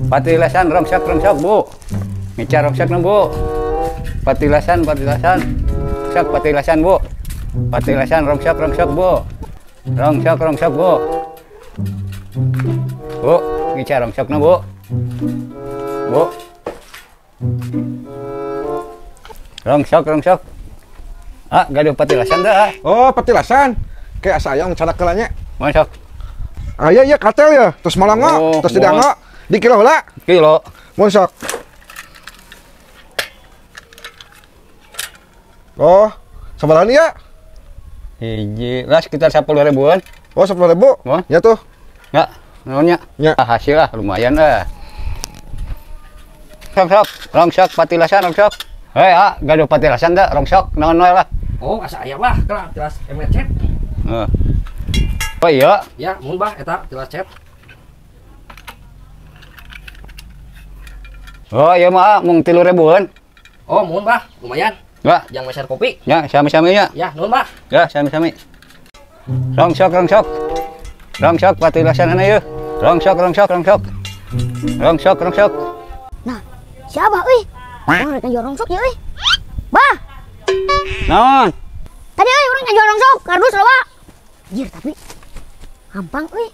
Patilasan rongsok Bu. Ngicar rongsok na Bu. Patilasan. Rongsok patilasan Bu. Patilasan rongsok Bu. Rongsok Bu. Bu, ngicar rongsok na Bu. Bu. Rongsok. Ah, gaduh patilasan dah. Oh, patilasan. Kayak sayang cara kelanya. Masuk. Ah iya kartel ya. Terus malangga, terus tidak nggak di kilo lah. Kilo. Masuk. Oh, sebelah ini ya? Hiji, lah sekitar 10.000-an. Oh, 10.000. Oh. Ya tuh. Enggak, naonnya? Ya. Hasil lah lumayan lah. Rongsok patilasan rongsok. Gaduh patilasan dah rongsok naon wae lah. Oh, asa aya lah, kelas tilas MCet. Oh iya. Ya, mun bah eta tilas cet. Oh iya mah mung 3.000-an. Oh, mun bah, lumayan. Enggak. Yang meser kopi. Ya, sami-sami nya. Ya, nun bah. Ya, sami-sami. Rongsok. Rongsok patilasan ieu. Rongsok. Nah, siapa euy? Orang rek jual rongsok ya euy. Bah. Naon? Tadi euy urang jual rongsok, kardus loba. Anjir, tapi gampang euy.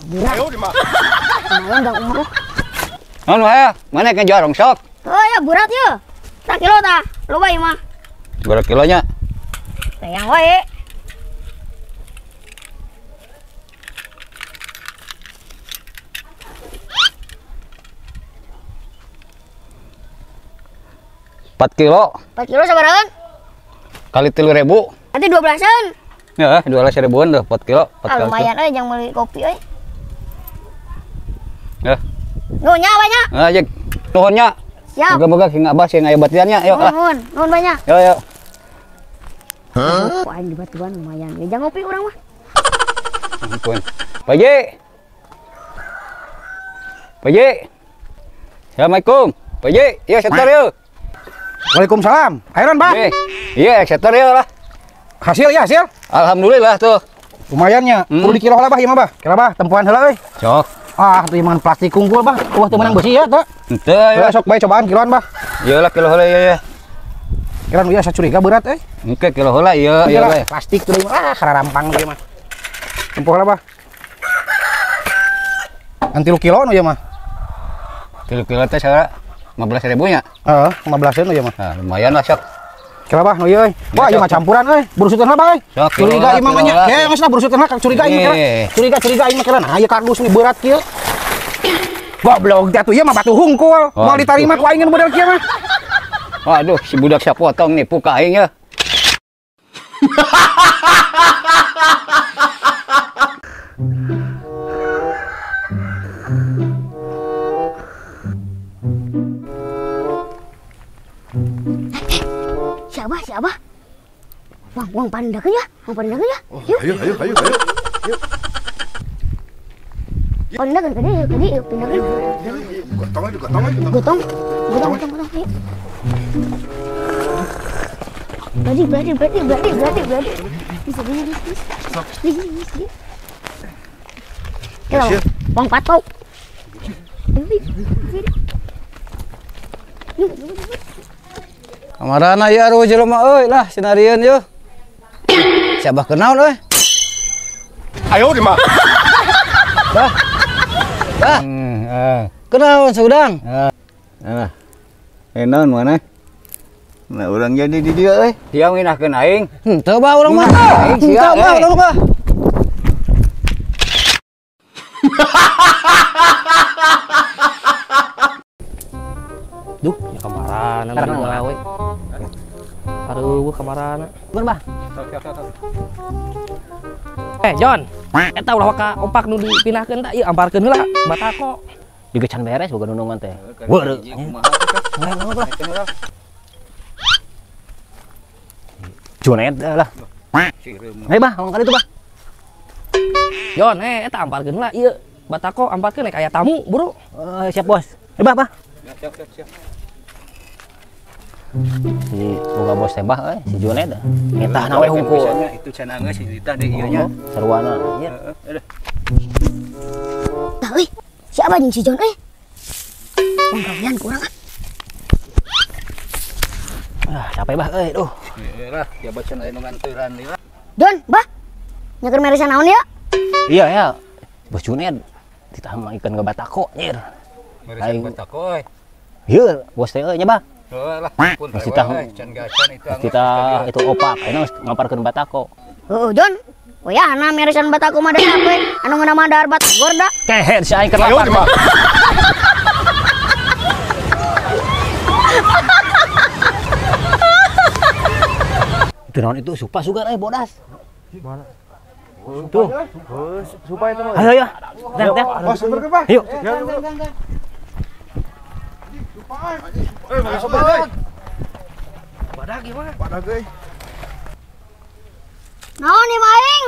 Ayo di mah. Lumayan Bang Umar. Naon wae? Mana ke jual rongsok? Oh ya berat ya. 1 kilo tah. Loba ieu mah. Berapa kilonya? Sayang wae. Empat kilo 4 kilo sabarahan? kali 3.000. Nanti 12-an. Ya, 12.000-an dah 4 kilo. Lumayan euy jangan beli kopi euy. Ya. Nuhunnya banyak. Jeung nuhunnya. Siap. Moga-moga sing Abah sing aya batiannya. Yuk lah. Nuhun banyak. Yo. Kok aing di batuan lumayan. Ya jangan ngopi urang mah. Ampun. Pak Ji. Assalamualaikum. Pak Ji, iya setor yuk. Waalaikumsalam. Airan, Bang. Iya, setor yuk lah. Hasil ya, hasil. Alhamdulillah tuh. Lumayannya. Kudu di kilo lah, Bah, ieu mah, Bah. Kira, Bah, tempuan heula euy. Sok. Ah, tuh iman plastik kungkul, Bah. Wah, teu menang besi ya, tuh. Henteu ya. Sok bae cobaan kiloan, Bah. Iyalah kilo heula ya. Kiloan ieu curiga berat euy. Engke kilo heula iya we. Plastik tuh mah kararampang ieu mah. Tempuh lah, Bah. Nanti lu kilo nu ieu mah. Kilo teh salah 15.000 nya. 15.000 ieu mah. Nah, lumayan lah sok. Kira Bah, nu ieu euy. Wah, ieu mah campuran euy. Burusutkeun lah, Bah. Sok, Curiga ieu mah nya. kilola. Ya, geus lah burusutkeun lah curiga ieu mah. Curiga ieu mah kira. Nah, ieu kardus nih berat kieu. Goblok jatuh ieu mah batu hungkul. Mau ditarima ku aing model kieu mah. Waduh, si budak sapotong nih puka aing ya. Siapa? Wang pandakeun ya. Yuk. Ayo. Pandakeun ke dieu, yuk pindakeun. Gotong. Berarti. Bisa. Kalau wang patok. Kamarana ya aruh jelema euy lah sinarieun yeuh. Siapa kenal euy? Ayo di mah. Bah. Kenal Sudang. Enon mana? Nah, urang jadi di dia euy. Dia nginahkeun aing. Henteu Bah urang mah. Aing sia urang mah. Duh, ya kamarana mah we. Aduh, kamarana. Bener, Bah. John. Eta ulah ka opak nu dipinahkeun tah ieu amparkeun heula batako. Juga can beres boga nunungan teh. Weureu. Jonet lah. Bah, ngomong kali itu, Bah. John, eta amparkeun heula ieu batako amparkeun nek aya tamu, Bro. Siap, Bos. Bah. Siap. Si boga bos teh bah si Junaid. Ngitah nawe hungkul. Itu cenah geus si Dita deui ieu nya. Saruana anjir. Tah euy, siapa jeung si John euy? Panggawean kurang ah. Capek bah euy, duh. Lah, ya bacan anu nganteuran deui lah. John, bah. Nyakeun meresan naon ya? Iya ya. Bos Junaid ditambah ikan ke batako anjir. Meresan batako euy. Ieu, bos teh euy nya bah. Heuh lah, pun Masih tahu. can gacan itu Kita itu opak, ayeuna ngaparkeun batako. Heeh, John. Oh ya, ana meresan batako mah da apa? Anu ngana madar batagor da. Keher si aing keur lapar mah. Itu naon itu supa sugar bodas. Tuh. supaya itu. Ayo ya. Teh. Oh, super ke, Pak? Yuk. Mangga sobat. Badag gimana? Badag euy. Naon ieu maing?